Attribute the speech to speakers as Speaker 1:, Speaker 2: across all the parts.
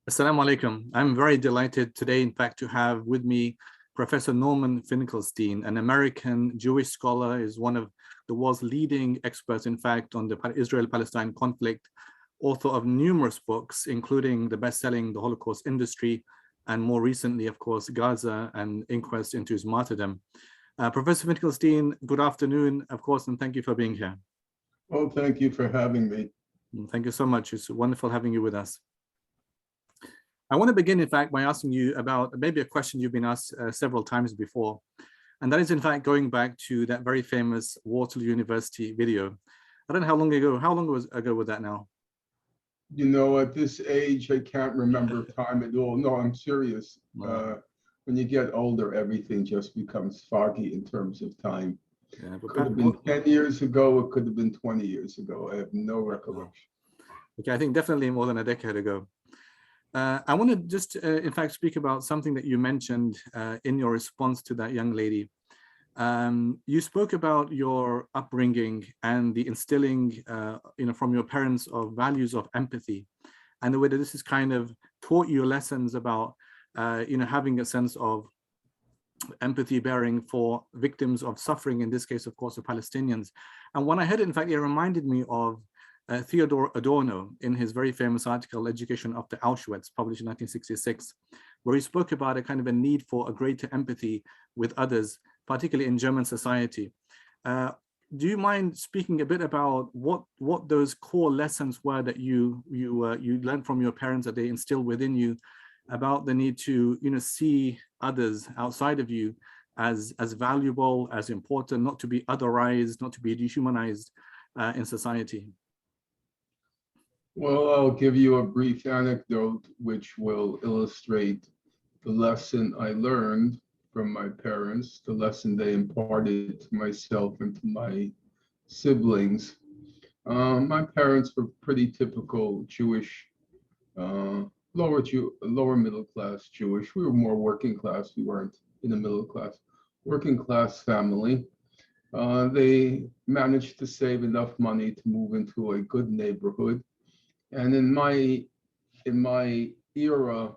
Speaker 1: Assalamu alaikum. I'm very delighted today, in fact, to have with me Professor Norman Finkelstein, an American Jewish scholar, is one of the world's leading experts, in fact, on the Israel-Palestine conflict, author of numerous books, including the best-selling The Holocaust Industry, and more recently, of course, Gaza, an inquest into his martyrdom. Professor Finkelstein, good afternoon, of course, and thank you for being here.
Speaker 2: Well, thank you for having me.
Speaker 1: Thank you so much. It's wonderful having you with us. I want to begin, in fact, by asking you about maybe a question you've been asked several times before. And that is, in fact, going back to that very famous Waterloo University video. I don't know how long ago was that now?
Speaker 2: You know, at this age, I can't remember time at all. No, I'm serious.
Speaker 1: Wow.
Speaker 2: When you get older, everything just becomes foggy in terms of time.
Speaker 1: Yeah,
Speaker 2: It could have been 10 years ago, it could have been 20 years ago. I have no recollection.
Speaker 1: Okay, I think definitely more than a decade ago. I want to just, in fact, speak about something that you mentioned in your response to that young lady. You spoke about your upbringing and the instilling, from your parents of values of empathy, and the way that this has kind of taught you lessons about, having a sense of empathy bearing for victims of suffering, in this case, of course, the Palestinians. And when I heard it, in fact, it reminded me of Theodor Adorno in his very famous article, Education After Auschwitz, published in 1966, where he spoke about a kind of a need for a greater empathy with others, particularly in German society. Do you mind speaking a bit about what those core lessons were that you learned from your parents, that they instilled within you, about the need to see others outside of you as valuable, as important, not to be otherized, not to be dehumanized in society?
Speaker 2: Well, I'll give you a brief anecdote which will illustrate the lesson I learned from my parents, the lesson they imparted to myself and to my siblings. My parents were pretty typical Jewish, lower middle class Jewish. We were more working class. We weren't in the middle class. Working class family. They managed to save enough money to move into a good neighborhood. And in my era,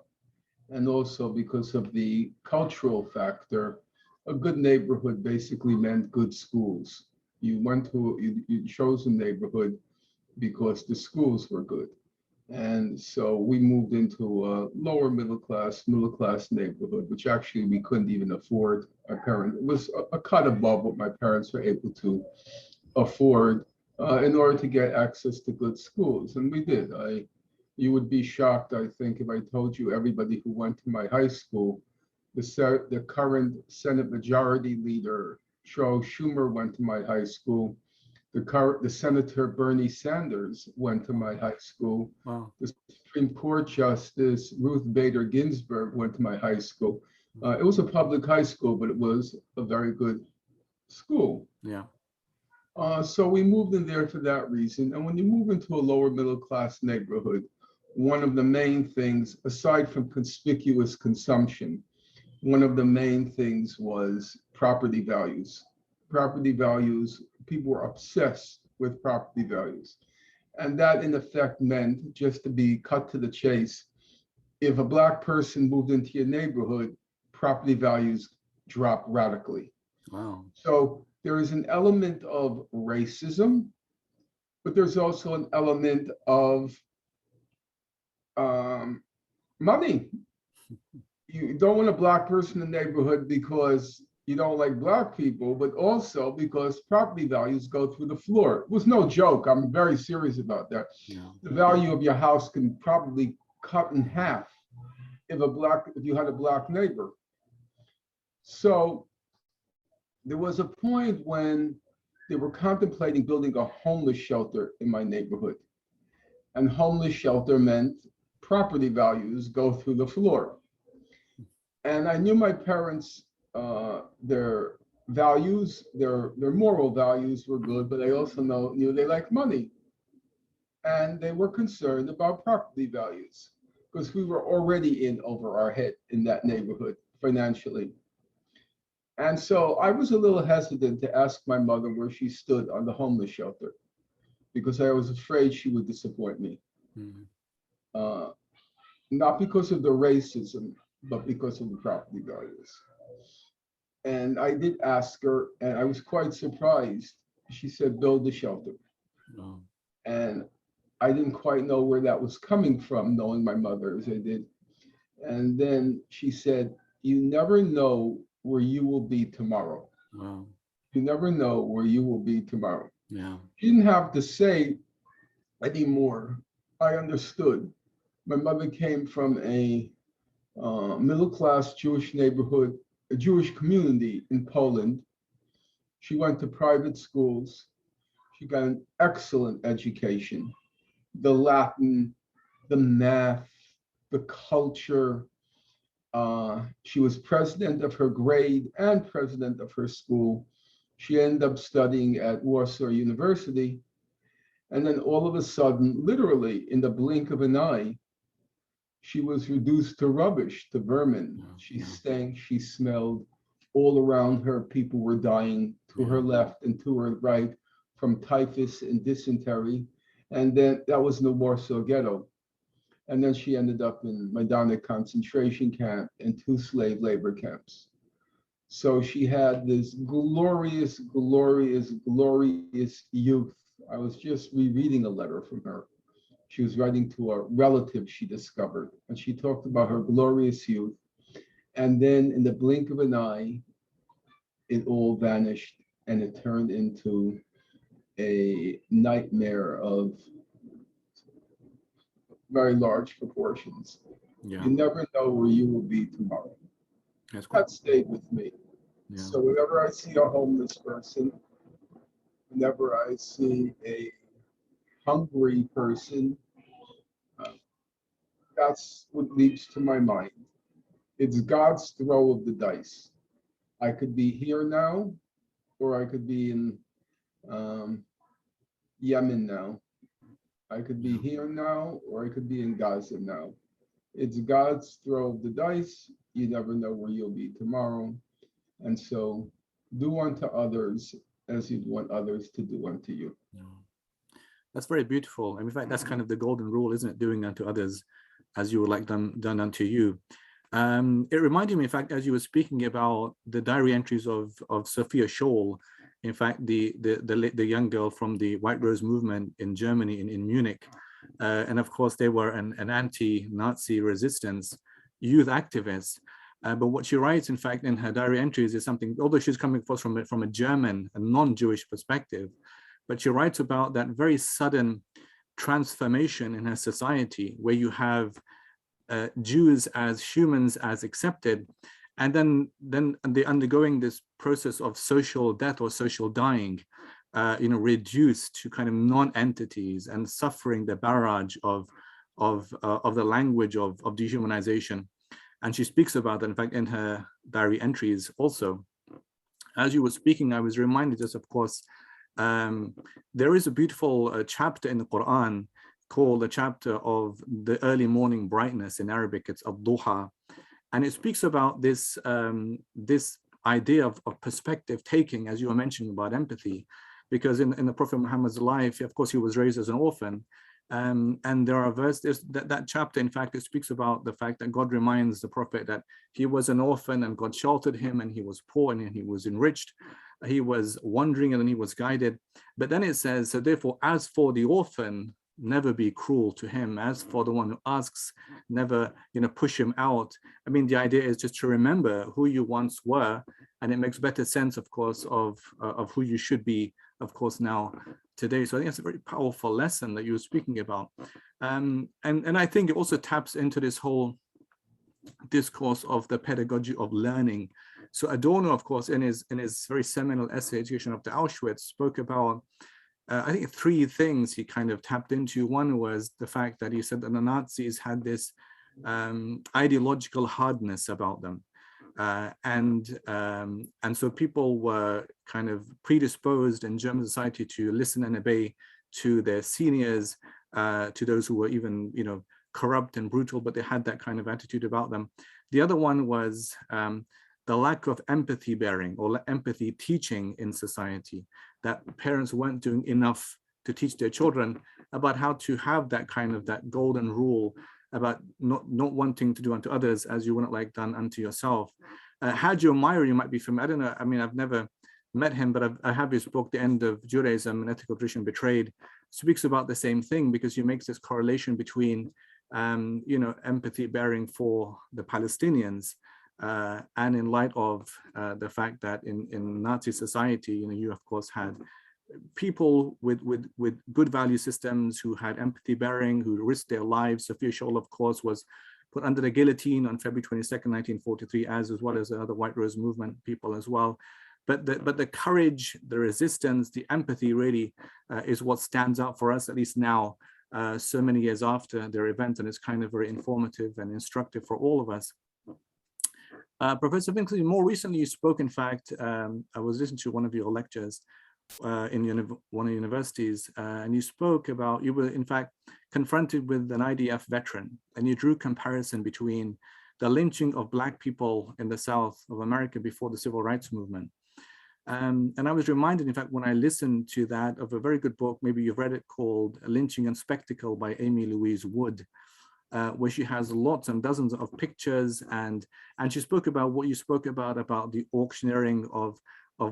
Speaker 2: and also because of the cultural factor, a good neighborhood basically meant good schools. You chose a neighborhood because the schools were good. And so we moved into a lower middle class neighborhood, which actually we couldn't even afford. It was a cut above what my parents were able to afford in order to get access to good schools. And we did. You would be shocked, I think, if I told you everybody who went to my high school, the current Senate Majority Leader, Charles Schumer, went to my high school. The Senator Bernie Sanders went to my high school.
Speaker 1: Wow.
Speaker 2: The Supreme Court Justice Ruth Bader Ginsburg went to my high school. It was a public high school, but it was a very good school.
Speaker 1: Yeah.
Speaker 2: So we moved in there for that reason. And when you move into a lower middle class neighborhood, one of the main things, aside from conspicuous consumption, one of the main things was property values. Property values, people were obsessed with property values. And that in effect meant, just to be cut to the chase, if a Black person moved into your neighborhood, property values dropped radically.
Speaker 1: Wow.
Speaker 2: So there is an element of racism, but there's also an element of money. You don't want a Black person in the neighborhood because you don't like Black people, but also because property values go through the floor. It was no joke. I'm very serious about that.
Speaker 1: Yeah.
Speaker 2: The value of your house can probably cut in half if you had a Black neighbor. So there was a point when they were contemplating building a homeless shelter in my neighborhood. And homeless shelter meant property values go through the floor. And I knew my parents, their values, their moral values were good, but I also knew they liked money. And they were concerned about property values because we were already in over our head in that neighborhood financially. And so I was a little hesitant to ask my mother where she stood on the homeless shelter because I was afraid she would disappoint me.
Speaker 1: Mm-hmm.
Speaker 2: not because of the racism, but because of the property values. And I did ask her, and I was quite surprised. She said, build a shelter.
Speaker 1: Oh,
Speaker 2: And I didn't quite know where that was coming from, knowing my mother as I did. And then she said, you never know where you will be tomorrow.
Speaker 1: wow.
Speaker 2: You never know where you will be tomorrow.
Speaker 1: Yeah.
Speaker 2: She didn't have to say anymore. I understood. My mother came from a middle-class Jewish neighborhood, a Jewish community in Poland. She went to private schools. She got an excellent education. The Latin, the math, the culture. She was president of her grade and president of her school. She ended up studying at Warsaw University. And then all of a sudden, literally in the blink of an eye, she was reduced to rubbish, to vermin. She
Speaker 1: Yeah.
Speaker 2: stank, she smelled. All around her, people were dying to her left and to her right from typhus and dysentery. And then that was in the Warsaw Ghetto. And then she ended up in Majdanek concentration camp and 2 slave labor camps. So she had this glorious, glorious, glorious youth. I was just rereading a letter from her. She was writing to a relative she discovered, and she talked about her glorious youth. And then in the blink of an eye, it all vanished and it turned into a nightmare of very large proportions.
Speaker 1: Yeah.
Speaker 2: You never know where you will be tomorrow.
Speaker 1: That's quite.
Speaker 2: That stayed with me.
Speaker 1: Yeah.
Speaker 2: So whenever I see a homeless person, whenever I see a hungry person, uh, that's what leaps to my mind. It's God's throw of the dice. I could be here now, or I could be in um, Yemen now. I could be
Speaker 1: Yeah.
Speaker 2: here now, or I could be in Gaza now. It's God's throw of the dice. You never know where you'll be tomorrow. And so do unto others as you'd want others to do unto you.
Speaker 1: Yeah. That's very beautiful. And in fact, that's kind of the golden rule, isn't it? Doing unto others as you would like them done unto you. It reminded me, in fact, as you were speaking about the diary entries of Sophia Scholl, in fact, the young girl from the White Rose movement in Germany, in Munich. And of course, they were an anti-Nazi resistance youth activist. But what she writes, in fact, in her diary entries is something, although she's coming from a German, a non-Jewish perspective, but she writes about that very sudden transformation in her society where you have Jews as humans as accepted, and then they undergoing this process of social death or social dying, reduced to kind of non-entities and suffering the barrage of the language of dehumanization. And she speaks about that, in fact, in her diary entries also. As you were speaking, I was reminded just, of course, there is a beautiful chapter in the Quran called the chapter of the early morning brightness. In Arabic, it's ad-duha. And it speaks about this, this idea of perspective taking, as you were mentioning about empathy, because in the Prophet Muhammad's life, of course, he was raised as an orphan. And there are verses, that chapter, in fact, it speaks about the fact that God reminds the Prophet that he was an orphan and God sheltered him, and he was poor and he was enriched. He was wandering and then he was guided. But then it says, so therefore, as for the orphan, never be cruel to him. As for the one who asks, never push him out. I mean, the idea is just to remember who you once were, and it makes better sense, of course, of who you should be, of course, now today. So I think it's a very powerful lesson that you were speaking about, and I think it also taps into this whole discourse of the pedagogy of learning. So Adorno, of course, in his very seminal essay, Education After Auschwitz, spoke about I think 3 things he kind of tapped into. One was the fact that he said that the Nazis had this ideological hardness about them. And so people were kind of predisposed in German society to listen and obey to their seniors, to those who were even, corrupt and brutal, but they had that kind of attitude about them. The other one was the lack of empathy bearing or empathy teaching in society, that parents weren't doing enough to teach their children about how to have that kind of that golden rule about not wanting to do unto others as you wouldn't like done unto yourself. Haji Umayyah, you might be familiar. I don't know. I mean, I've never met him, but I have his book, The End of Judaism, An Ethical Tradition Betrayed, speaks about the same thing, because he makes this correlation between, empathy bearing for the Palestinians, and in light of the fact that in Nazi society, you of course had people with good value systems who had empathy bearing, who risked their lives. Sophia Scholl, of course, was put under the guillotine on February 22nd, 1943, as well as the other White Rose movement people as well. But the courage, the resistance, the empathy really is what stands out for us, at least now, so many years after their event, and it's kind of very informative and instructive for all of us. Professor Finkelstein, more recently you spoke, in fact, I was listening to one of your lectures in one of the universities, and you spoke about, you were in fact confronted with an IDF veteran, and you drew comparison between the lynching of Black people in the South of America before the Civil Rights Movement. And I was reminded, in fact, when I listened to that, of a very good book, maybe you've read it, called Lynching and Spectacle by Amy Louise Wood, where she has lots and dozens of pictures, and she spoke about what you spoke about the auctioneering of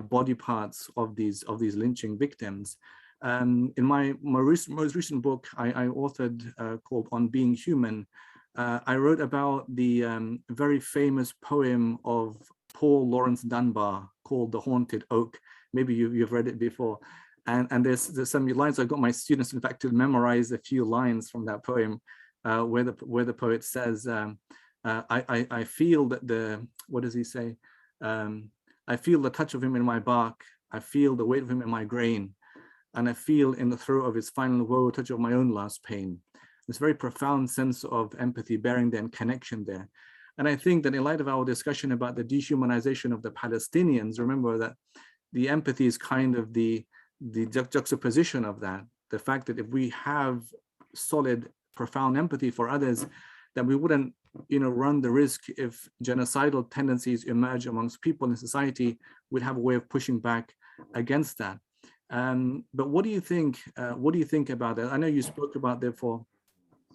Speaker 1: body parts of these lynching victims. In my most recent book I authored, called On Being Human, I wrote about the very famous poem of Paul Laurence Dunbar called The Haunted Oak. Maybe you've read it before. And there's some lines. I got my students, in fact, to memorize a few lines from that poem, where the poet says, I feel that what does he say? I feel the touch of him in my bark. I feel the weight of him in my grain. And I feel in the throat of his final woe, touch of my own last pain. This very profound sense of empathy bearing there and connection there. And I think that in light of our discussion about the dehumanization of the Palestinians, remember that the empathy is kind of the juxtaposition of that. The fact that if we have solid, profound empathy for others, that we wouldn't run the risk, if genocidal tendencies emerge amongst people in society, we'd have a way of pushing back against that. But what do you think? What do you think about that? I know you spoke about, therefore.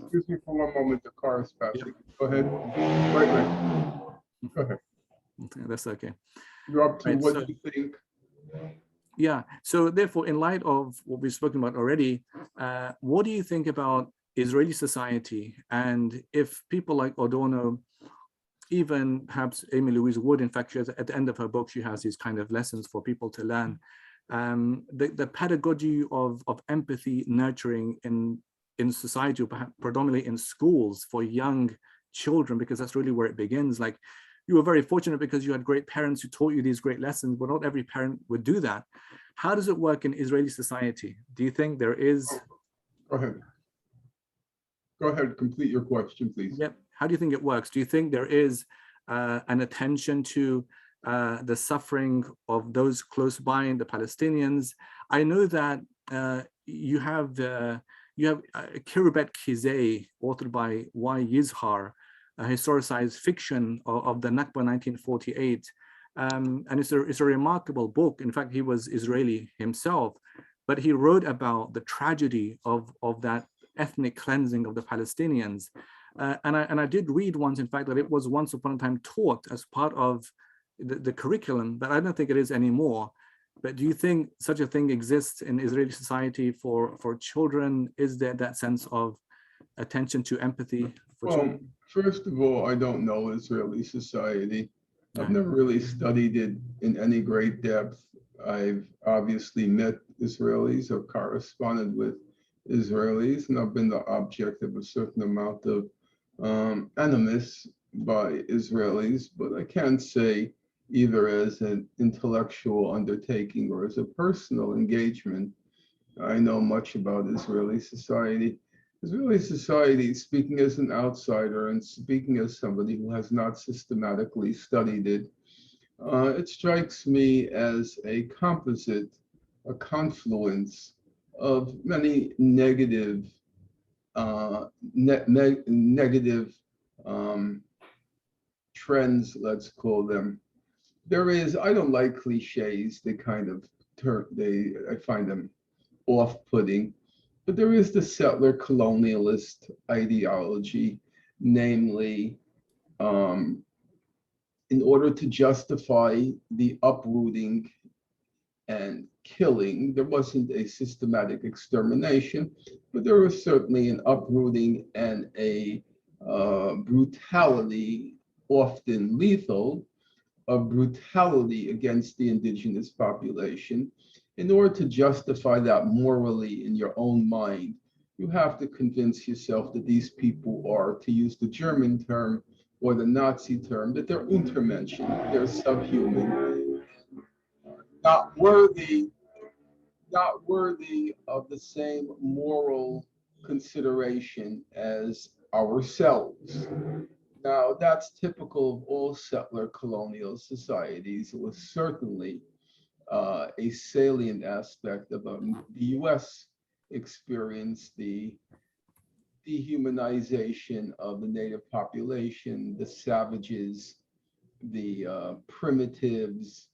Speaker 2: Excuse me for one moment, the car is passing. Yep. Go ahead. Wait. Go ahead.
Speaker 1: That's okay.
Speaker 2: You're up to right, what do you think?
Speaker 1: Yeah, so therefore, in light of what we've spoken about already, what do you think about Israeli society? And if people like Adorno, even perhaps Amy Louise Wood, in fact, at the end of her book, she has these kind of lessons for people to learn. The pedagogy of empathy nurturing in society, predominantly in schools for young children, because that's really where it begins. Like, you were very fortunate because you had great parents who taught you these great lessons, but not every parent would do that. How does it work in Israeli society? Do you think there is?
Speaker 2: Go ahead. Go ahead, complete your question, please.
Speaker 1: Yep. How do you think it works? Do you think there is an attention to the suffering of those close by, the Palestinians? I know that you have Kirubet Kizeh, authored by Y. Yizhar, a historicized fiction of the Nakba 1948. And it's a remarkable book. In fact, he was Israeli himself, but he wrote about the tragedy of that ethnic cleansing of the Palestinians. And I did read once, in fact, that it was once upon a time taught as part of the curriculum, but I don't think it is anymore. But do you think such a thing exists in Israeli society for children? Is there that sense of attention to empathy for children?
Speaker 2: First of all, I don't know Israeli society. I've never really studied it in any great depth. I've obviously met Israelis or corresponded with Israelis, and I've been the object of a certain amount of animus by Israelis, but I can't say either as an intellectual undertaking or as a personal engagement I know much about Israeli society. Israeli society, speaking as an outsider and speaking as somebody who has not systematically studied it, it strikes me as a composite, a confluence of many negative, negative trends, let's call them. There is, I don't like cliches, they kind of I find them off-putting, but there is the settler colonialist ideology namely, in order to justify the uprooting and killing, there wasn't a systematic extermination, but there was certainly an uprooting and a brutality, often lethal, of brutality against the indigenous population. In order to justify that morally in your own mind, you have to convince yourself that these people are, to use the German term or the Nazi term, that they're Untermenschen, they're subhuman, not worthy, not worthy of the same moral consideration as ourselves. Now, that's typical of all settler colonial societies. It was certainly a salient aspect of the US experience, the dehumanization of the native population, the savages, the primitives.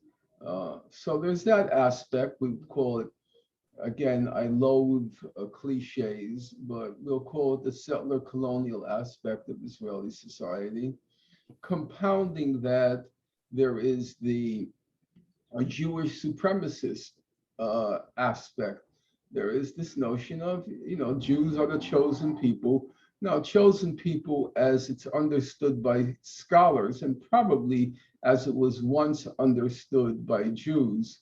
Speaker 2: So there's that aspect. We call it, again, I loathe cliches, but we'll call it the settler colonial aspect of Israeli society. Compounding that, there is the Jewish supremacist aspect. There is this notion of, Jews are the chosen people. Now, chosen people, as it's understood by scholars, and probably as it was once understood by Jews,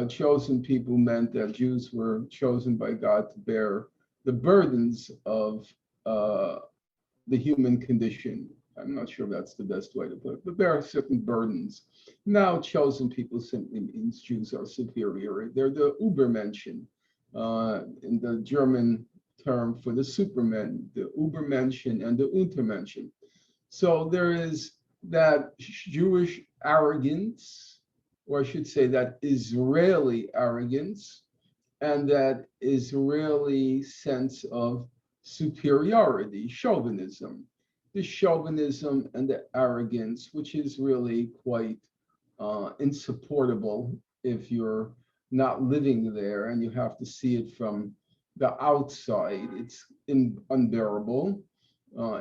Speaker 2: chosen people meant that Jews were chosen by God to bear the burdens of the human condition. I'm not sure that's the best way to put it, but there are certain burdens. Now, chosen people simply means Jews are superior. They're the Übermenschen, in the German term for the supermen, the Übermenschen and the Untermenschen. So there is that Jewish arrogance, or I should say that Israeli arrogance, and that Israeli sense of superiority, chauvinism. The chauvinism and the arrogance, which is really quite insupportable if you're not living there and you have to see it from the outside. It's unbearable,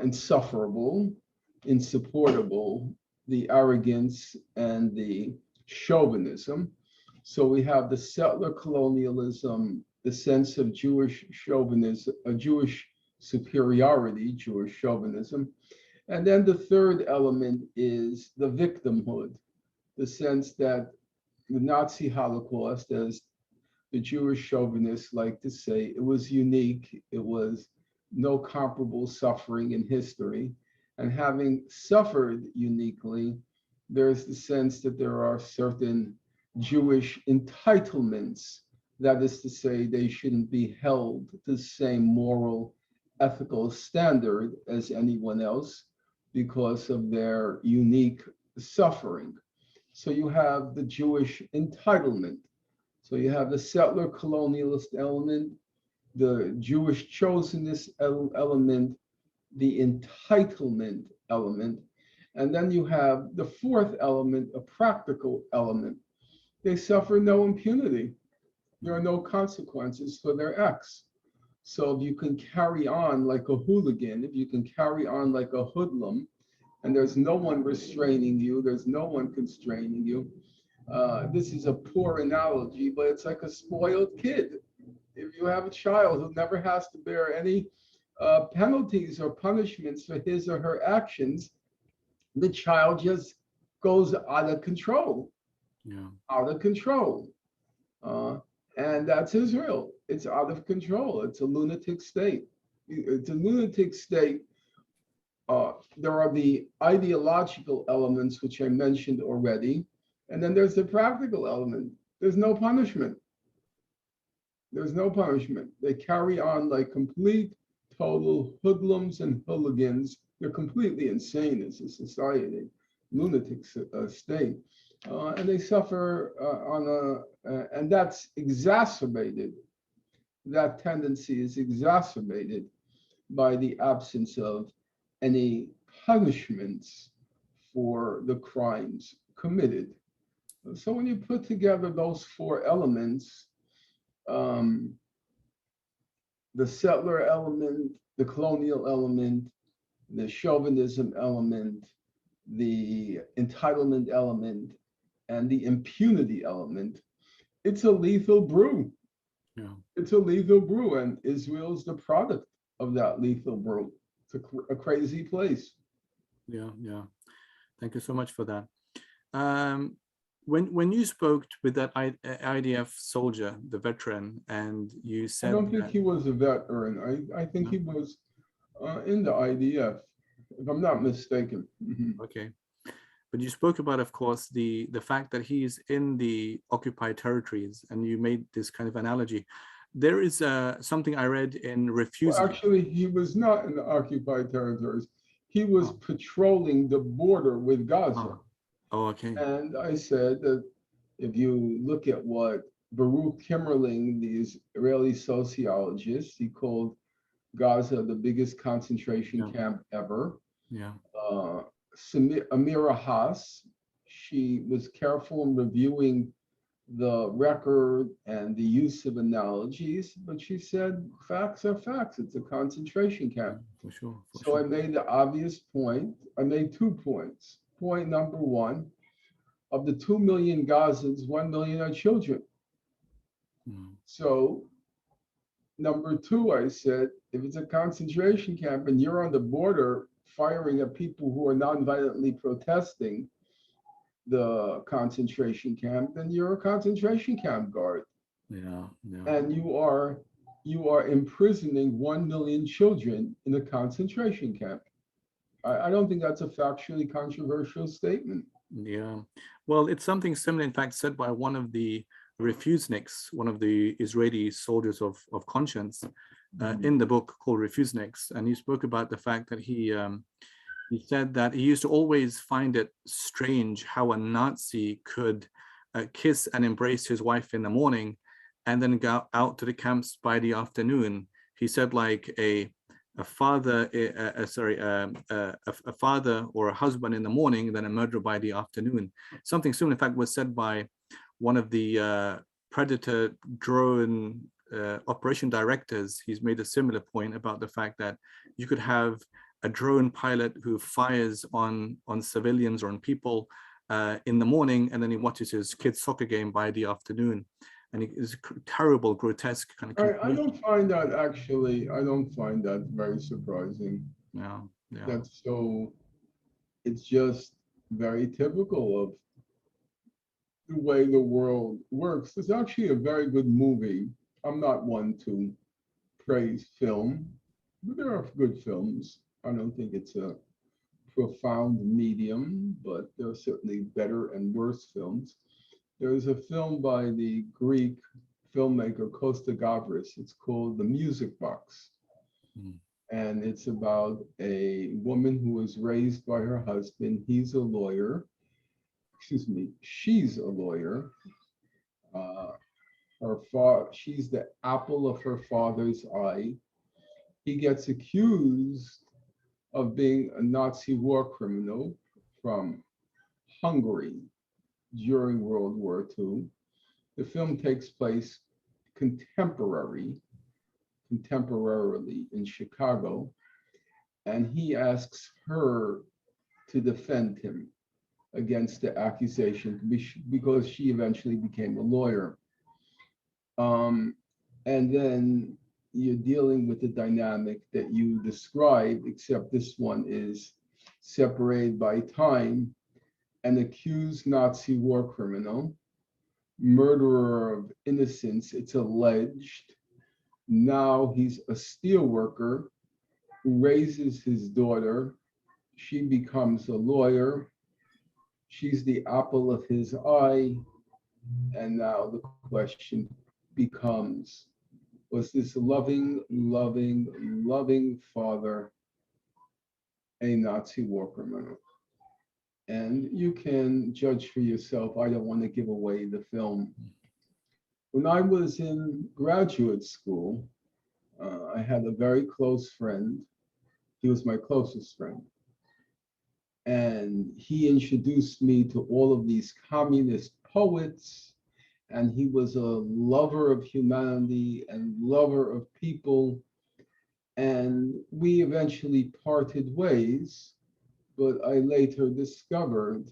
Speaker 2: insufferable, insupportable, the arrogance and the chauvinism. So we have the settler colonialism, the sense of Jewish chauvinism, Jewish superiority, Jewish chauvinism. And then the third element is the victimhood, the sense that the Nazi Holocaust, as the Jewish chauvinists like to say, it was unique, it was no comparable suffering in history. And having suffered uniquely, there's the sense that there are certain Jewish entitlements. That is to say, they shouldn't be held to the same moral, ethical standard as anyone else because of their unique suffering. So you have the Jewish entitlement. So you have the settler colonialist element, the Jewish chosenness element, the entitlement element, and then you have the fourth element, a practical element. They suffer no impunity. There are no consequences for their acts. So if you can carry on like a hooligan, if you can carry on like a hoodlum, and there's no one restraining you, there's no one constraining you. This is a poor analogy, but it's like a spoiled kid. If you have a child who never has to bear any penalties or punishments for his or her actions, the child just goes out of control. Yeah. Out of control. And that's Israel. It's out of control. It's a lunatic state. It's a lunatic state. There are the ideological elements, which I mentioned already. And then there's the practical element. There's no punishment. There's no punishment. They carry on like complete, total hoodlums and hooligans. They're completely insane as a society, lunatic state. And they suffer and that's exacerbated. That tendency is exacerbated by the absence of any punishments for the crimes committed. So when you put together those four elements, the settler element, the colonial element, the chauvinism element, the entitlement element, and the impunity element, it's a lethal brew.
Speaker 1: Yeah.
Speaker 2: It's a lethal brew, and Israel's the product of that lethal brew. It's a crazy place.
Speaker 1: Yeah. Yeah. Thank you so much for that. When you spoke with that IDF soldier, the veteran, and you
Speaker 2: I
Speaker 1: said
Speaker 2: don't think
Speaker 1: that,
Speaker 2: he was a veteran. I think
Speaker 1: no?
Speaker 2: he was in the IDF, if I'm not mistaken. Mhm.
Speaker 1: Okay. But you spoke about, of course, the fact that he's in the occupied territories, and you made this kind of analogy. There is something I read in
Speaker 2: Well,
Speaker 1: Refusing.
Speaker 2: actually, he was not in the occupied territories. He was
Speaker 1: Oh,
Speaker 2: patrolling the border with Gaza.
Speaker 1: oh, oh, okay.
Speaker 2: And I said that if you look at what Baruch Kimmerling, the Israeli sociologist, he called Gaza the biggest concentration
Speaker 1: Yeah,
Speaker 2: camp ever.
Speaker 1: yeah,
Speaker 2: Uh, Amira Haas, she was careful in reviewing the record and the use of analogies, but she said facts are facts. It's a concentration
Speaker 1: yeah,
Speaker 2: camp.
Speaker 1: for sure, for
Speaker 2: So I
Speaker 1: sure.
Speaker 2: made the obvious point. I made 2 points. Point number one, of the 2 million Gazans, 1 million are children.
Speaker 1: Mm,
Speaker 2: So number two, I said, if it's a concentration camp and you're on the border firing at people who are non-violently protesting the concentration camp, then you're a concentration camp guard.
Speaker 1: yeah, yeah.
Speaker 2: And you are imprisoning 1 million children in a concentration camp. I don't think that's a factually controversial statement.
Speaker 1: Yeah, well, it's something similar, in fact, said by one of the refuseniks, one of the Israeli soldiers of conscience,
Speaker 2: Mhm.
Speaker 1: in the book called Refuseniks, and he spoke about the fact that he said that he used to always find it strange how a Nazi could kiss and embrace his wife in the morning, and then go out to the camps by the afternoon. He said, like a father, a father or a husband in the morning, then a murderer by the afternoon. Something similar, in fact, was said by one of the Predator drone operation directors. He's made a similar point about the fact that you could have a drone pilot who fires on civilians or on people in the morning, and then he watches his kid's soccer game by the afternoon. And it is terrible, grotesque kind of
Speaker 2: I
Speaker 1: conclusion.
Speaker 2: don't find that actually, I don't find that very surprising.
Speaker 1: Yeah, yeah.
Speaker 2: That's so, it's just very typical of the way the world works. It's actually a very good movie. I'm not one to praise film, but there are good films. I don't think it's a profound medium, but there are certainly better and worse films. There's a film by the Greek filmmaker Costa Gavras. It's called The Music Box.
Speaker 1: Mm.
Speaker 2: And it's about a woman who was raised by her husband. He's a lawyer. Excuse me, she's a lawyer. Uh, she's the apple of her father's eye. He gets accused of being a Nazi war criminal from Hungary during World War II. The film takes place contemporarily in Chicago, and he asks her to defend him against the accusation because she eventually became a lawyer. And then you're dealing with the dynamic that you described, except this one is separated by time. An accused Nazi war criminal, murderer of innocents, it's alleged. Now he's a steel worker who raises his daughter. She becomes a lawyer. She's the apple of his eye. And now the question becomes, was this loving, loving, loving father a Nazi war criminal? And you can judge for yourself. I don't want to give away the film. When I was in graduate school, I had a very close friend. He was my closest friend. And he introduced me to all of these communist poets. And he was a lover of humanity and lover of people. And we eventually parted ways, but I later discovered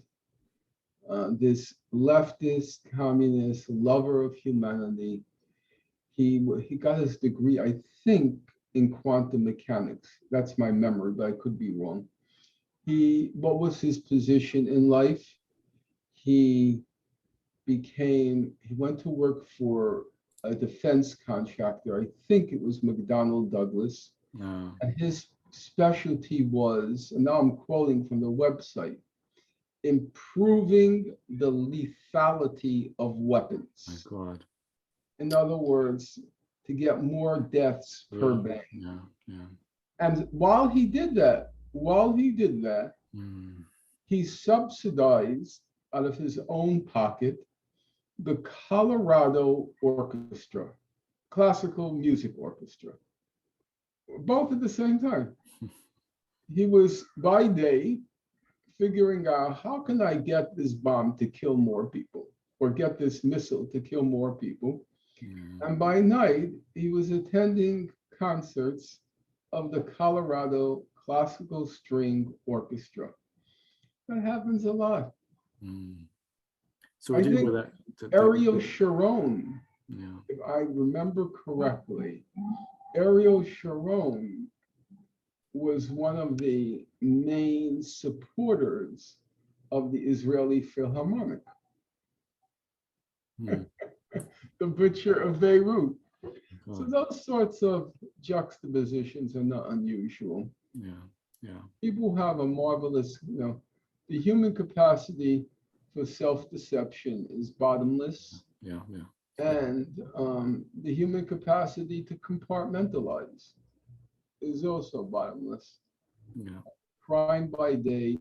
Speaker 2: this leftist, communist, lover of humanity. He got his degree, I think, in quantum mechanics. That's my memory, but I could be wrong. What was his position in life? He he went to work for a defense contractor. I think it was McDonnell Douglas.
Speaker 1: No.
Speaker 2: And his specialty was, and now I'm quoting from the website, improving the lethality of weapons.
Speaker 1: My God.
Speaker 2: In other words, to get more deaths per bang.
Speaker 1: Yeah, yeah.
Speaker 2: And while he did that, he subsidized out of his own pocket the Colorado Orchestra, classical music orchestra, both at the same time. He was by day figuring out, how can I get this bomb to kill more people, or get this missile to kill more people? And by night, he was attending concerts of the Colorado Classical String Orchestra. That happens a lot.
Speaker 1: So
Speaker 2: I think Ariel Sharon, if I remember correctly, Ariel Sharon was one of the main supporters of the Israeli Philharmonic. The butcher of Beirut. So those sorts of juxtapositions are not unusual.
Speaker 1: Yeah, yeah.
Speaker 2: People have a marvelous, the human capacity for self-deception is bottomless.
Speaker 1: Yeah, yeah.
Speaker 2: And the human capacity to compartmentalize is also bottomless.
Speaker 1: Yeah.
Speaker 2: Crime by day,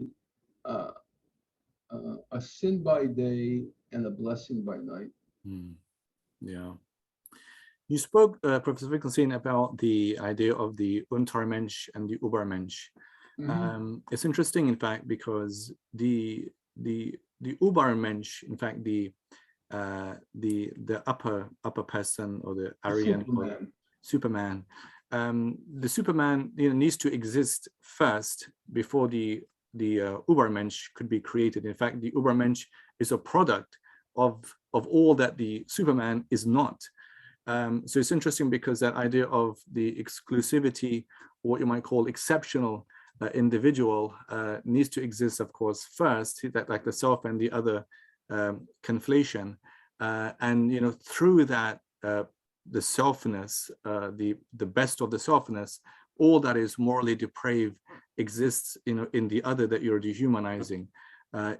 Speaker 2: a sin by day, and a blessing by night.
Speaker 1: Yeah. You spoke, Professor Finkelstein, about the idea of the Untermensch and the Übermensch. It's interesting, in fact, because the Übermensch, in fact, the upper person, or the Aryan Superman, the Superman needs to exist first before the Übermensch could be created. In fact, the Übermensch is a product of all that the Superman is not. So it's interesting because that idea of the exclusivity, or what you might call exceptional individual, needs to exist, of course, first, that like the self and the other conflation, and through that, the selfness, the best of the selfness, all that is morally depraved exists, in the other that you're dehumanizing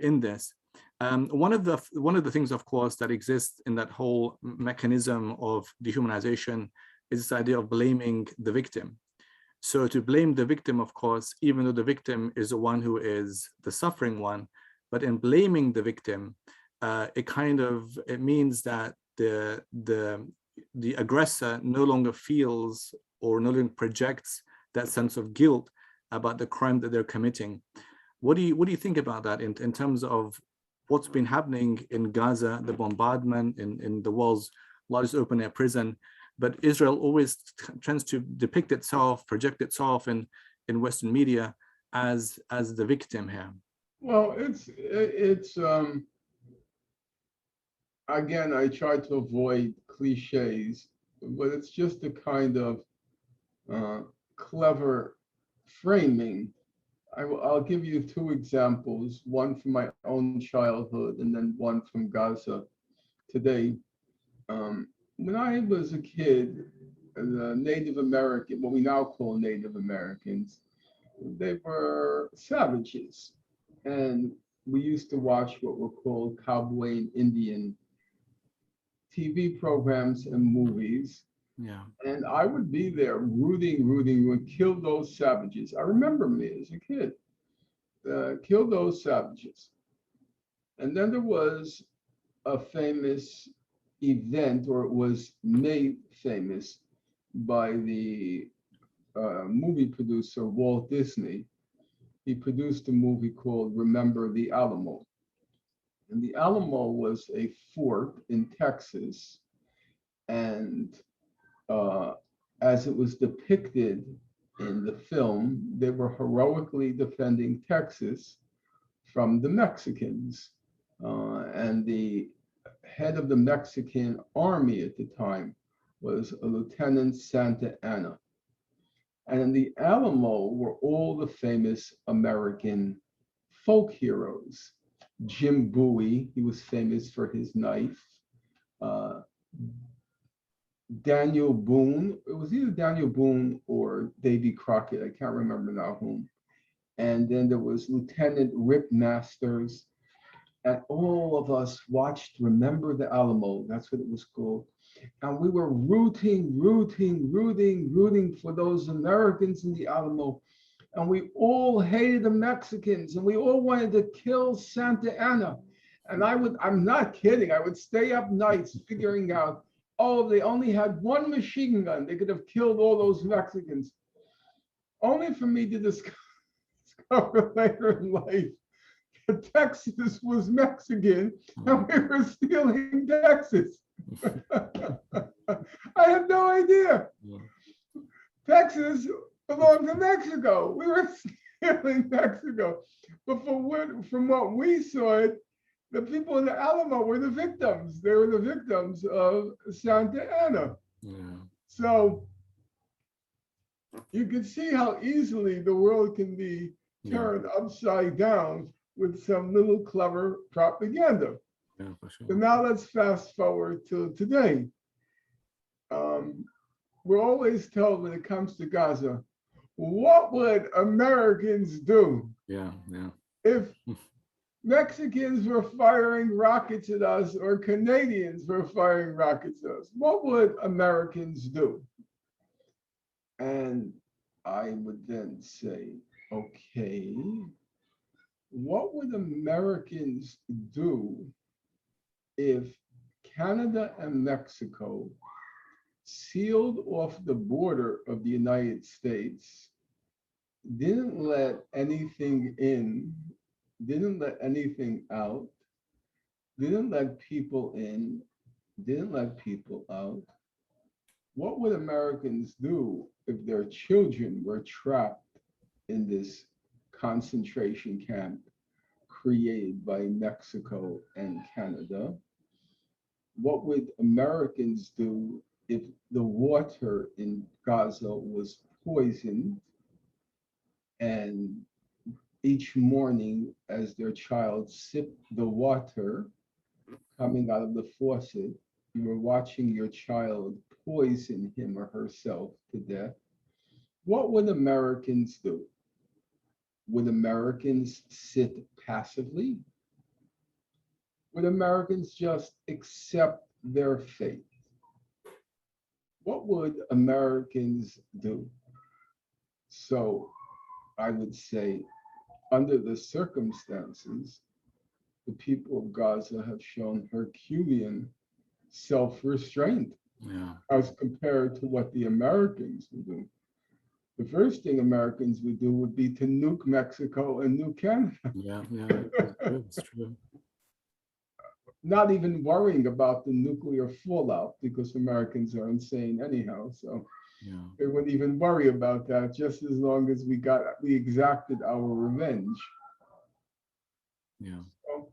Speaker 1: in this. One of the things, of course, that exists in that whole mechanism of dehumanization is this idea of blaming the victim. So to blame the victim, of course, even though the victim is the one who is the suffering one, but in blaming the victim, it means that the aggressor no longer feels or no longer projects that sense of guilt about the crime that they're committing. What do you think about that in terms of what's been happening in Gaza, the bombardment in the world's largest open air prison? But Israel always tends to depict itself, project itself in Western media as the victim here.
Speaker 2: Well, it's again, I try to avoid cliches, but it's just a kind of clever framing. I'll give you two examples, one from my own childhood and then one from Gaza today. When I was a kid, the Native American, what we now call Native Americans, they were savages. And we used to watch what were called cowboy and Indian TV programs and movies.
Speaker 1: Yeah.
Speaker 2: And I would be there rooting, kill those savages. I remember me as a kid, kill those savages. And then there was a famous event, or it was made famous by the movie producer Walt Disney. He produced a movie called Remember the Alamo. And the Alamo was a fort in Texas. And as it was depicted in the film, they were heroically defending Texas from the Mexicans. And the head of the Mexican army at the time was a Lieutenant Santa Anna. And in the Alamo were all the famous American folk heroes. Jim Bowie, he was famous for his knife. Uh, Daniel Boone, it was either Daniel Boone or Davy Crockett, I can't remember now whom. And then there was Lieutenant Rip Masters. And all of us watched Remember the Alamo, that's what it was called. And we were rooting for those Americans in the Alamo. And we all hated the Mexicans and we all wanted to kill Santa Anna. And I'm not kidding, I would stay up nights figuring out, oh, if they only had one machine gun, they could have killed all those Mexicans. Only for me to discover later in life that Texas was Mexican and we were stealing Texas. I had no idea. Texas belonged to Mexico. We were stealing Mexico. But from what we saw it, the people in the Alamo were the victims. They were the victims of Santa Anna.
Speaker 1: Yeah.
Speaker 2: So you can see how easily the world can be turned upside down with some little clever propaganda.
Speaker 1: Yeah, for sure.
Speaker 2: So now let's fast forward to today. We're always told when it comes to Gaza, what would Americans do if Mexicans were firing rockets at us or Canadians were firing rockets at us? What would Americans do? And I would then say, okay, what would Americans do if Canada and Mexico sealed off the border of the United States, didn't let anything in, didn't let anything out, didn't let people in, didn't let people out? What would Americans do if their children were trapped in this concentration camp created by Mexico and Canada? What would Americans do if the water in Gaza was poisoned and each morning as their child sipped the water coming out of the faucet, you were watching your child poison him or herself to death? What would Americans do? Would Americans sit passively? Would Americans just accept their fate? What would Americans do? So I would say, under the circumstances, the people of Gaza have shown Herculean self-restraint as compared to what the Americans would do. The first thing Americans would do would be to nuke Mexico and nuke Canada.
Speaker 1: It's true.
Speaker 2: Not even worrying about the nuclear fallout because Americans are insane anyhow. So they wouldn't even worry about that, just as long as we exacted our revenge. So,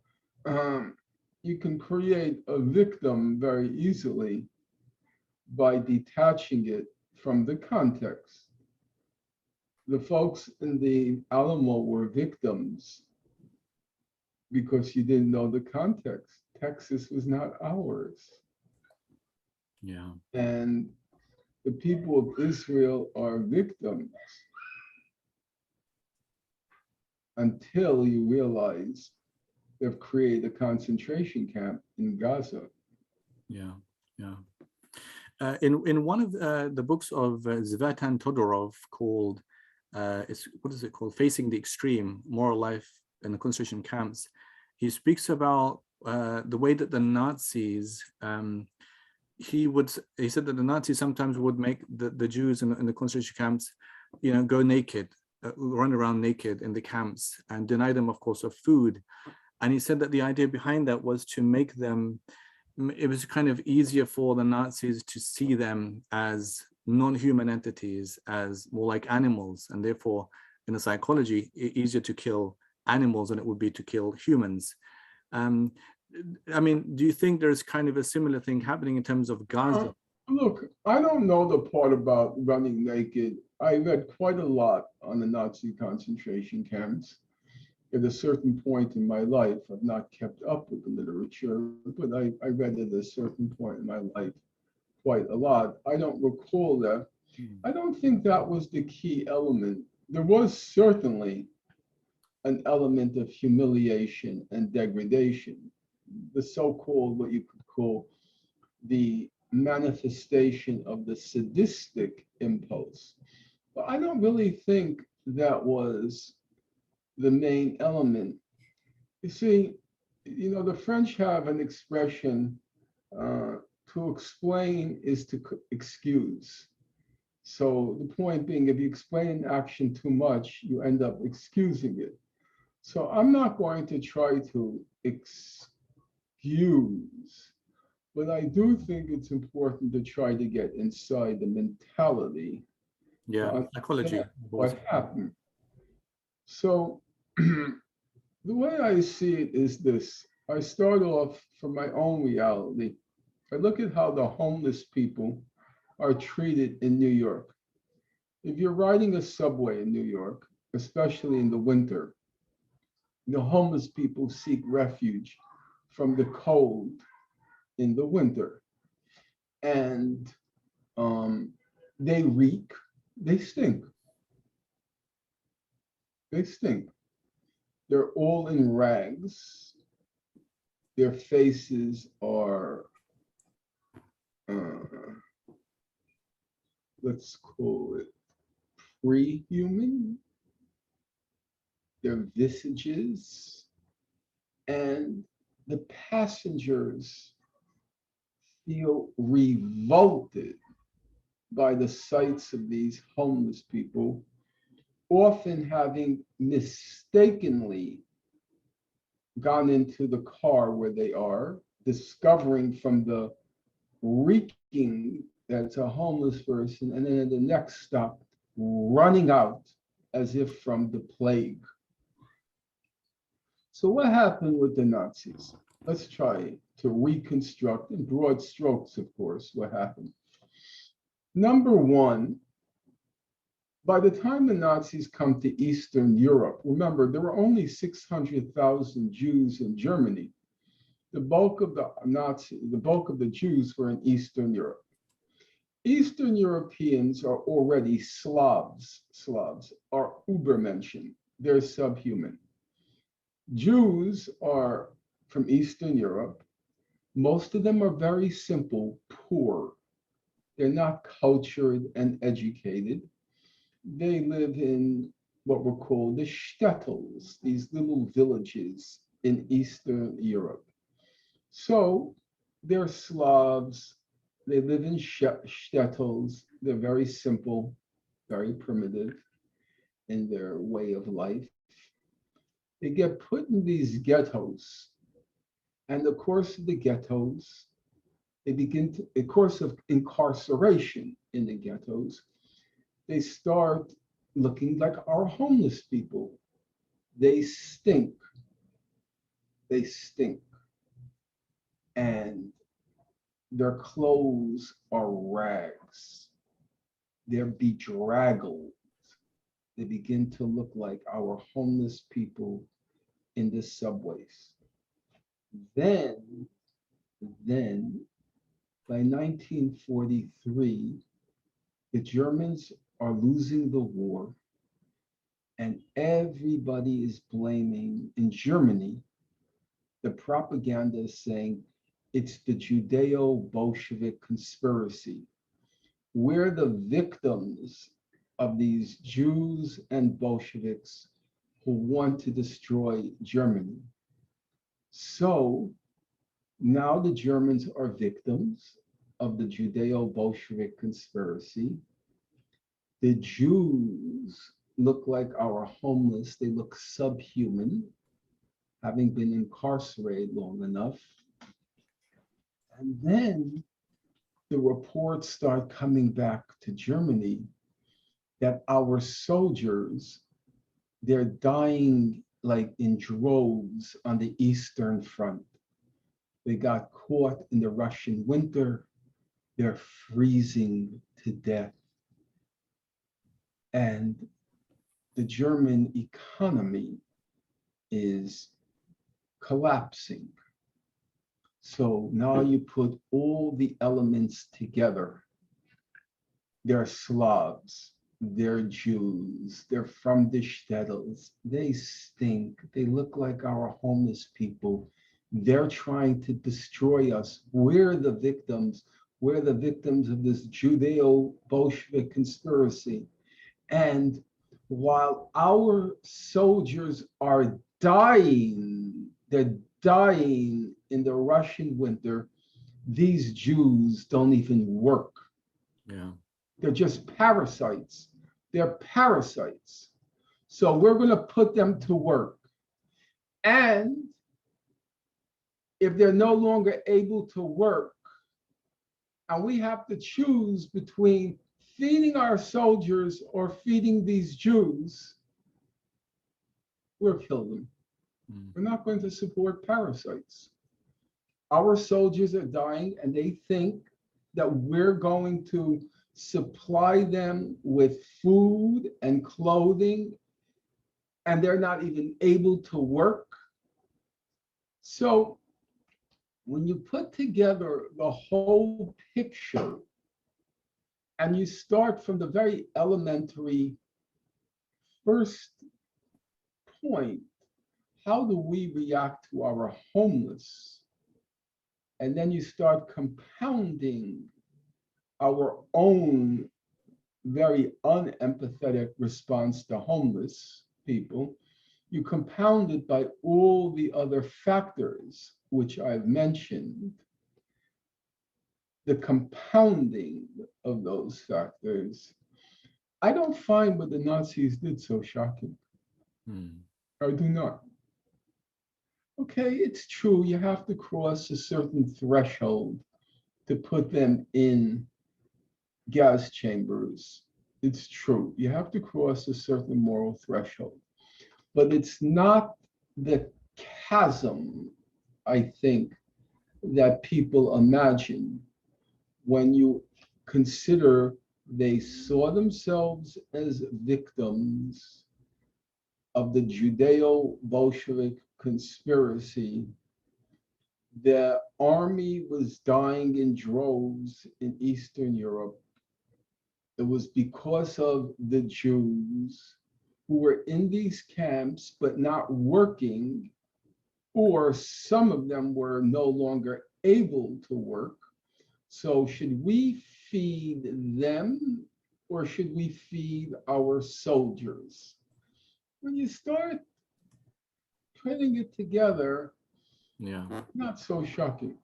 Speaker 2: you can create a victim very easily by detaching it from the context. The folks in the Alamo were victims because you didn't know the context. Texas was not ours. And the people of Israel are victims until you realize they've created a concentration camp in Gaza.
Speaker 1: In one of the books of Zlatan Todorov called, what is it called? Facing the Extreme, Moral Life in the Concentration Camps, he speaks about the way that the Nazis, he said that the Nazis sometimes would make the Jews in the concentration camps, go naked, run around naked in the camps and deny them, of course, of food. And he said that the idea behind that was to make them, it was kind of easier for the Nazis to see them as non-human entities as more like animals, and therefore in the psychology, easier to kill animals than it would be to kill humans. I mean, do you think there's kind of a similar thing happening in terms of Gaza?
Speaker 2: Look, I don't know the part about running naked. I read quite a lot on the Nazi concentration camps. At a certain point in my life, I've not kept up with the literature, but I read at a certain point in my life quite a lot. I don't recall that. I don't think that was the key element. There was certainly an element of humiliation and degradation, the so-called, what you could call the manifestation of the sadistic impulse. But I don't really think that was the main element. You see, the French have an expression, to explain is to excuse. So the point being, if you explain an action too much, you end up excusing it. So I'm not going to try to excuse, but I do think it's important to try to get inside the mentality.
Speaker 1: Yeah, psychology.
Speaker 2: What happened. So the way I see it is this. I start off from my own reality. I look at how the homeless people are treated in New York. If you're riding a subway in New York, especially in the winter, the homeless people seek refuge from the cold in the winter. And they reek, they stink. They stink. They're all in rags. Their faces are, let's call it pre-human. Their visages, and the passengers feel revolted by the sights of these homeless people, often having mistakenly gone into the car where they are, discovering from the reeking that's a homeless person, and then at the next stop, running out as if from the plague. So what happened with the Nazis? Let's try to reconstruct in broad strokes, of course, what happened. Number one, by the time the Nazis come to Eastern Europe, remember, there were only 600,000 Jews in Germany. The bulk of the Jews were in Eastern Europe. Eastern Europeans are already Slavs. Slavs are Übermenschen. They're subhuman. Jews are from Eastern Europe. Most of them are very simple, poor. They're not cultured and educated. They live in what were called the shtetls, these little villages in Eastern Europe. So they're Slavs. They live in shtetls. They're very simple, very primitive in their way of life. They get put in these ghettos. And the course of the ghettos, a course of incarceration in the ghettos, they start looking like our homeless people. They stink. They stink. And their clothes are rags. They're bedraggled. They begin to look like our homeless people in the subways. Then by 1943, the Germans are losing the war, and everybody is blaming, in Germany, the propaganda is saying it's the Judeo-Bolshevik conspiracy. We're the victims of these Jews and Bolsheviks who want to destroy Germany. So now the Germans are victims of the Judeo-Bolshevik conspiracy. The Jews look like our homeless. They look subhuman, having been incarcerated long enough. And then the reports start coming back to Germany that our soldiers, they're dying like in droves on the Eastern Front. They got caught in the Russian winter. They're freezing to death. And the German economy is collapsing. So now you put all the elements together. They're Slavs, they're Jews, they're from the shtetls. They stink. They look like our homeless people. They're trying to destroy us. We're the victims. We're the victims of this Judeo-Bolshevik conspiracy. And while our soldiers are dying, they're dying in the Russian winter, these Jews don't even work.
Speaker 1: Yeah.
Speaker 2: They're just parasites. They're parasites. So we're going to put them to work. And if they're no longer able to work, and we have to choose between feeding our soldiers or feeding these Jews, we'll kill them. We're not going to support parasites. Our soldiers are dying, and they think that we're going to supply them with food and clothing, and they're not even able to work. So when you put together the whole picture and you start from the very elementary first point, how do we react to our homeless? And then you start compounding our own very unempathetic response to homeless people. You compound it by all the other factors which I've mentioned. The compounding of those factors, I don't find what the Nazis did so shocking. I do not. Okay, it's true, you have to cross a certain threshold to put them in gas chambers. It's true, you have to cross a certain moral threshold. But it's not the chasm, I think, that people imagine when you consider they saw themselves as victims of the Judeo-Bolshevik conspiracy. The army was dying in droves in Eastern Europe. It was because of the Jews who were in these camps but not working, or some of them were no longer able to work. So should we feed them or should we feed our soldiers? When you start putting it together,
Speaker 1: Yeah.
Speaker 2: not so shocking.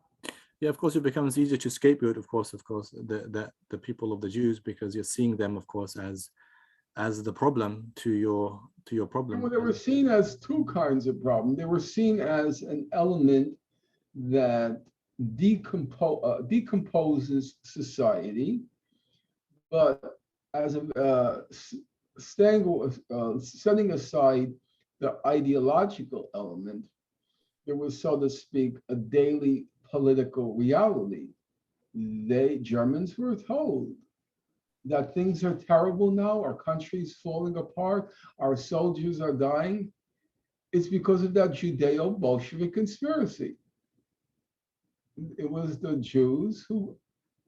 Speaker 1: Yeah, of course, it becomes easier to scapegoat, of course, the people of the Jews, because you're seeing them, of course, as the problem to your problem.
Speaker 2: Well, they were seen as two kinds of problem. They were seen as an element that decomposes society, but as a setting aside the ideological element, there was, so to speak, a daily political reality. Germans were told that things are terrible now, our country's falling apart, our soldiers are dying. It's because of that Judeo-Bolshevik conspiracy. It was the Jews who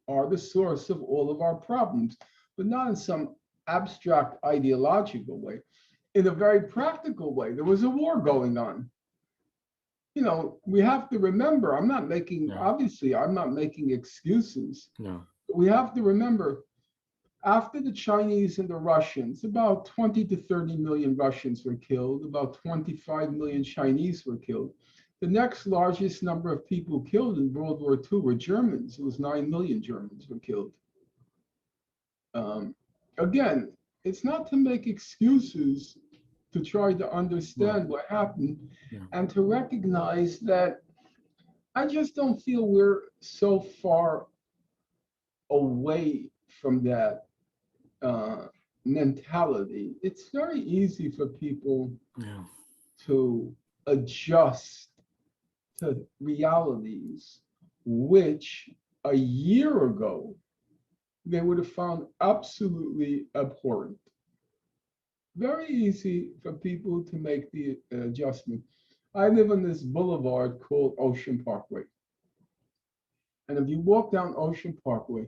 Speaker 2: are the source of all of our problems, but not in some abstract ideological way. In a very practical way, there was a war going on. You know, we have to remember, obviously, I'm not making excuses.
Speaker 1: No.
Speaker 2: But we have to remember, after the Chinese and the Russians, about 20 to 30 million Russians were killed, about 25 million Chinese were killed. The next largest number of people killed in World War II were Germans. It was 9 million Germans were killed. Again, it's not to make excuses, to try to understand what happened, and to recognize that I just don't feel we're so far away from that mentality, it's very easy for people to adjust to realities which a year ago they would have found absolutely abhorrent. Very easy for people to make the adjustment. I live on this boulevard called Ocean Parkway. And if you walk down Ocean Parkway,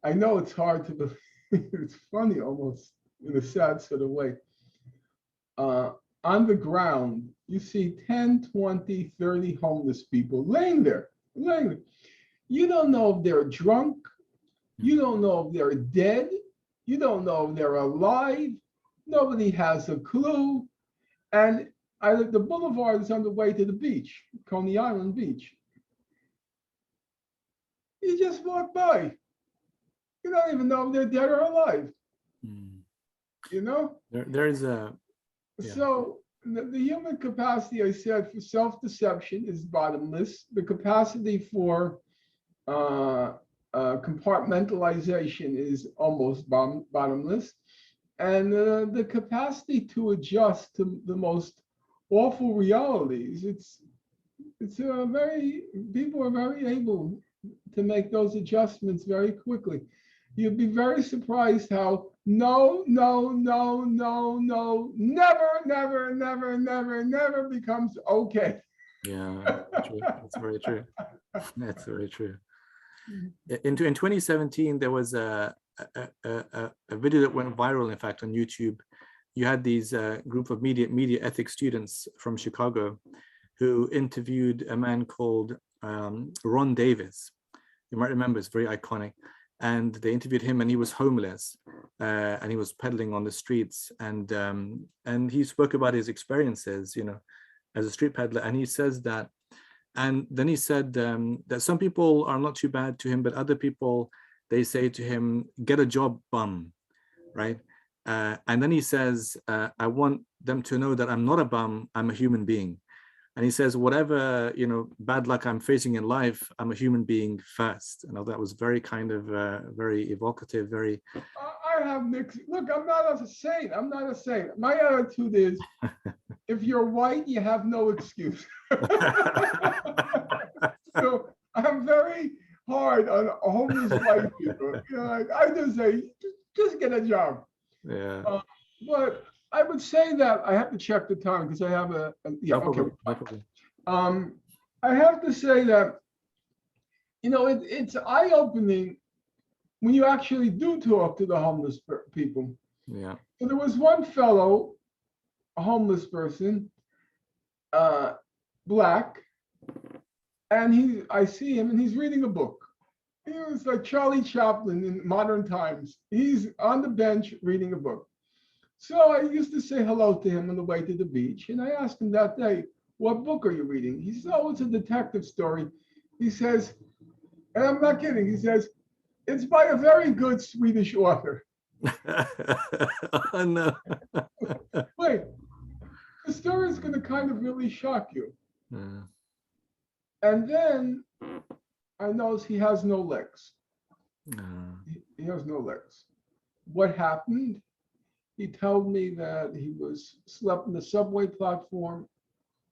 Speaker 2: I know it's hard to believe, it's funny almost in a sad sort of way. On the ground, you see 10, 20, 30 homeless people laying there. You don't know if they're drunk. You don't know if they're dead. You don't know if they're alive. Nobody has a clue. And the boulevard is on the way to the beach, Coney Island Beach. You just walk by. You don't even know if they're dead or alive. You know?
Speaker 1: There is a... Yeah.
Speaker 2: So the human capacity, I said, for self-deception is bottomless. The capacity for compartmentalization is almost bottomless. And the capacity to adjust to the most awful realities, people are very able to make those adjustments very quickly. You'd be very surprised how no, never becomes okay.
Speaker 1: Yeah, true. That's very true. That's very true. In 2017, there was a video that went viral, in fact, on YouTube. You had these group of media ethics students from Chicago who interviewed a man called Ron Davis. You might remember, it's very iconic. And they interviewed him, and he was homeless, and he was peddling on the streets. And he spoke about his experiences, you know, as a street peddler. And he says that, and then he said that some people are not too bad to him, but other people, they say to him, "Get a job, bum," right? And then he says, "I want them to know that I'm not a bum, I'm a human being." And he says, whatever, you know, bad luck I'm facing in life, I'm a human being first. And that was very kind of very evocative, very...
Speaker 2: I have mixed... Look, I'm not a saint. My attitude is, if you're white, you have no excuse. So I'm very hard on homeless white people. You know, I just say, just get a job.
Speaker 1: Yeah.
Speaker 2: But I would say that I have to check the time because I have
Speaker 1: No problem.
Speaker 2: I have to say that, you know, it's eye-opening when you actually do talk to the homeless people.
Speaker 1: Yeah.
Speaker 2: So there was one fellow, a homeless person, black, and I see him and he's reading a book. He was like Charlie Chaplin in modern times. He's on the bench reading a book. So I used to say hello to him on the way to the beach. And I asked him that day, "What book are you reading?" He says, "Oh, it's a detective story." He says, and I'm not kidding, he says, "It's by a very good Swedish author."
Speaker 1: Oh, no.
Speaker 2: Wait, the story is going to kind of really shock you.
Speaker 1: Yeah.
Speaker 2: And then I notice he has no legs. He has no legs. What happened? He told me that he slept in the subway platform.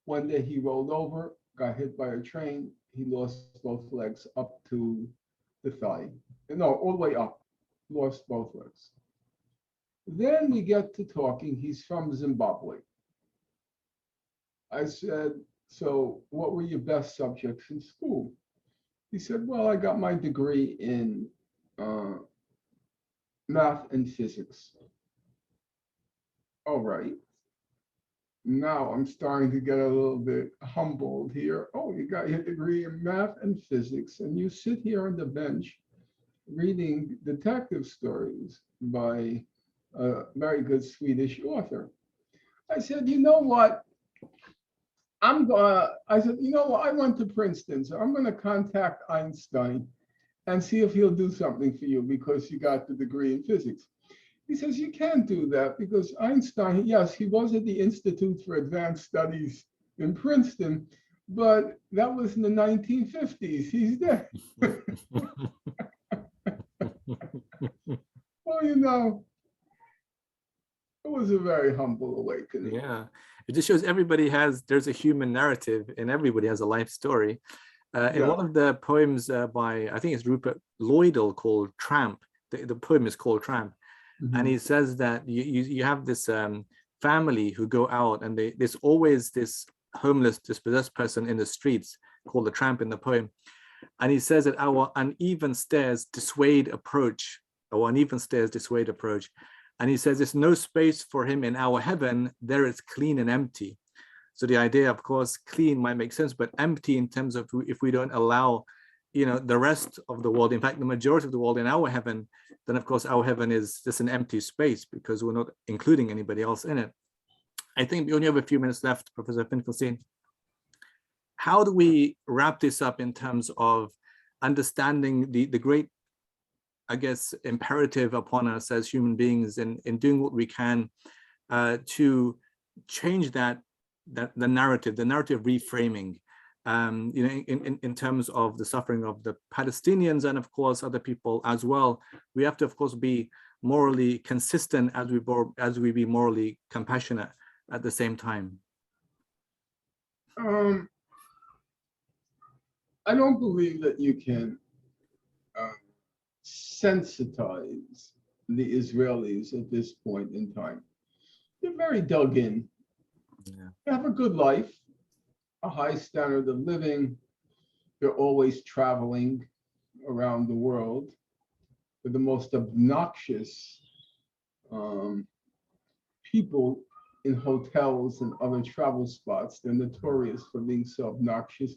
Speaker 2: One day he rolled over, got hit by a train. He lost both legs up to the thigh. No, all the way up, lost both legs. Then we get to talking. He's from Zimbabwe. I said, "So what were your best subjects in school?" He said, "Well, I got my degree in math and physics." All right. Now I'm starting to get a little bit humbled here. Oh, you got your degree in math and physics, and you sit here on the bench reading detective stories by a very good Swedish author. I said, "You know what? I said, you know what? I went to Princeton, so I'm going to contact Einstein and see if he'll do something for you because you got the degree in physics." He says, "You can't do that because Einstein, yes, he was at the Institute for Advanced Studies in Princeton, but that was in the 1950s. He's dead." know, it was a very humble awakening.
Speaker 1: Yeah, it just shows there's a human narrative and everybody has a life story. In
Speaker 2: Yeah.
Speaker 1: one of the poems by, I think it's Rupert Lloydell, called Tramp, the poem is called Tramp. And he says that you have this family who go out, and there's always this homeless, dispossessed person in the streets called the tramp in the poem. And he says that our uneven stairs dissuade approach. And he says there's no space for him in our heaven, there it's clean and empty. So the idea, of course, clean might make sense, but empty in terms of if we don't allow, the rest of the world, in fact, the majority of the world in our heaven, then of course our heaven is just an empty space because we're not including anybody else in it. I think we only have a few minutes left, Professor Finkelstein. How do we wrap this up in terms of understanding the great, I guess, imperative upon us as human beings in doing what we can to change the narrative reframing, in terms of the suffering of the Palestinians and of course other people as well. We have to, of course, be morally consistent as we be morally compassionate at the same time.
Speaker 2: I don't believe that you can sensitize the Israelis at this point in time. They're very dug in.
Speaker 1: Yeah.
Speaker 2: They have a good life, a high standard of living. They're always traveling around the world. They're the most obnoxious people in hotels and other travel spots. They're notorious for being so obnoxious,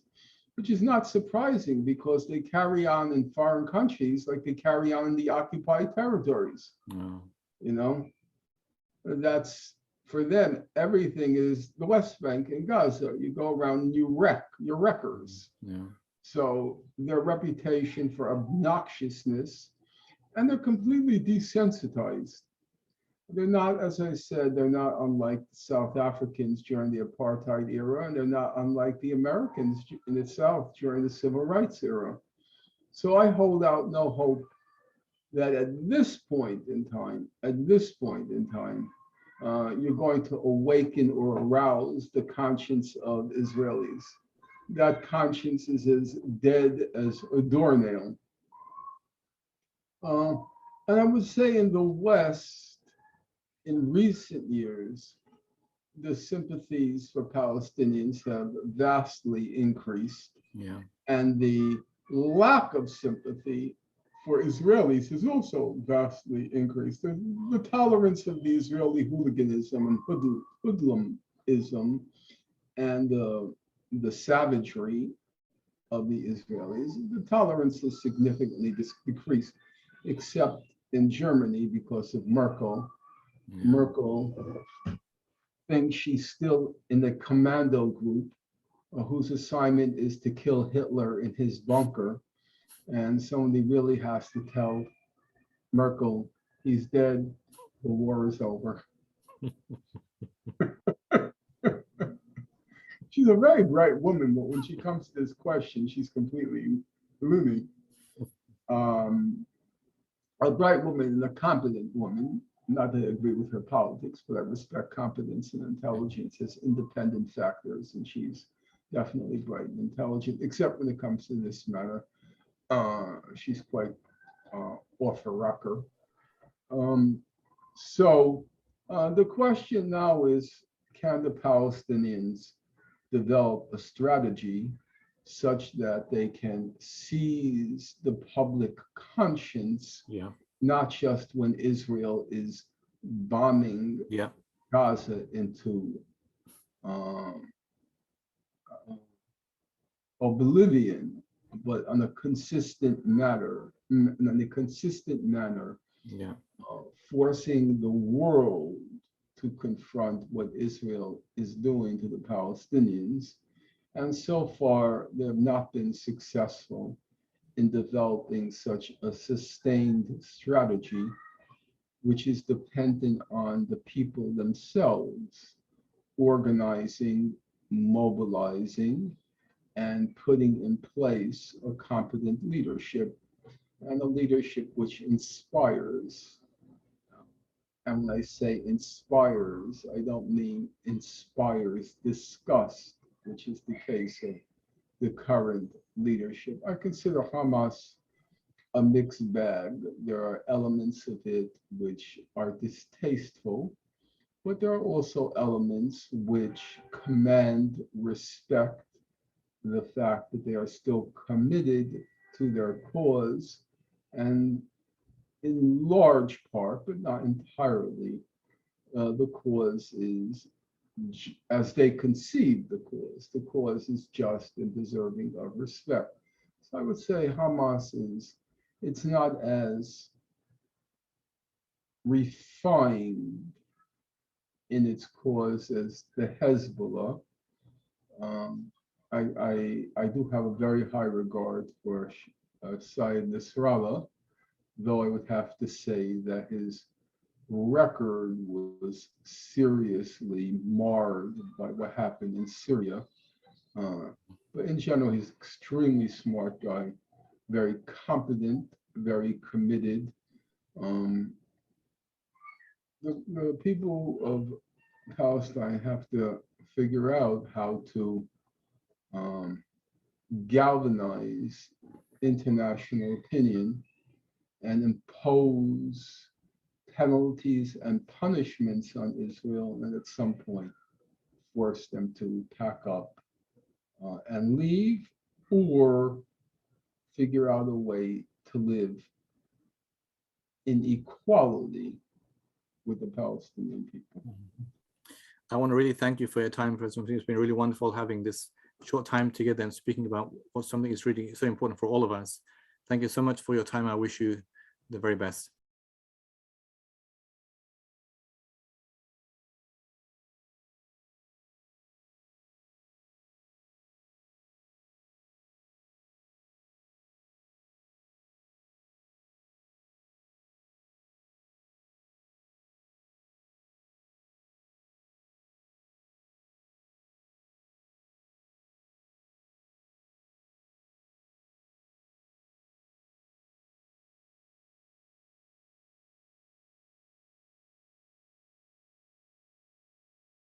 Speaker 2: which is not surprising because they carry on in foreign countries like they carry on in the occupied territories. That's, for them, everything is the West Bank and Gaza. You go around and you're wreckers.
Speaker 1: Yeah.
Speaker 2: So their reputation for obnoxiousness, and they're completely desensitized. They're not, as I said, they're not unlike the South Africans during the apartheid era, and they're not unlike the Americans in the South during the civil rights era. So I hold out no hope that at this point in time, you're going to awaken or arouse the conscience of Israelis. That conscience is as dead as a doornail. And I would say in the West, in recent years, the sympathies for Palestinians have vastly increased.
Speaker 1: Yeah.
Speaker 2: And the lack of sympathy for Israelis has also vastly increased. The tolerance of the Israeli hooliganism and hoodlumism and the savagery of the Israelis, the tolerance has significantly decreased, except in Germany because of Merkel. Yeah. Merkel thinks she's still in the commando group whose assignment is to kill Hitler in his bunker. And somebody really has to tell Merkel he's dead, the war is over. She's a very bright woman, but when she comes to this question, she's completely loony. A bright woman and a competent woman. Not that I agree with her politics, but I respect competence and intelligence as independent factors, and she's definitely bright and intelligent, except when it comes to this matter. She's quite off her rocker. So the question now is, can the Palestinians develop a strategy such that they can seize the public conscience, not just when Israel is bombing Gaza into oblivion, but on a consistent manner, forcing the world to confront what Israel is doing to the Palestinians. And so far, they have not been successful in developing such a sustained strategy, which is dependent on the people themselves organizing, mobilizing, and putting in place a competent leadership, and a leadership which inspires and when I say inspires, I don't mean inspires disgust, which is the case of the current leadership. I consider Hamas a mixed bag. There are elements of it which are distasteful, but there are also elements which command respect, the fact that they are still committed to their cause, and in large part, but not entirely, the cause is as they conceive the cause. The cause is just and deserving of respect. So I would say Hamas is, it's not as refined in its cause as the Hezbollah. Um, I do have a very high regard for Syed Nasrallah, though I would have to say that his record was seriously marred by what happened in Syria. Uh, but in general, he's an extremely smart guy, very competent, very committed. Um, the people of Palestine have to figure out how to um, galvanize international opinion and impose penalties and punishments on Israel, and at some point force them to pack up and leave, or figure out a way to live in equality with the Palestinian people.
Speaker 1: I want to really thank you for your time, President. It's been really wonderful having this short time together and speaking about what something is really so important for all of us. Thank you so much for your time. I wish you the very best.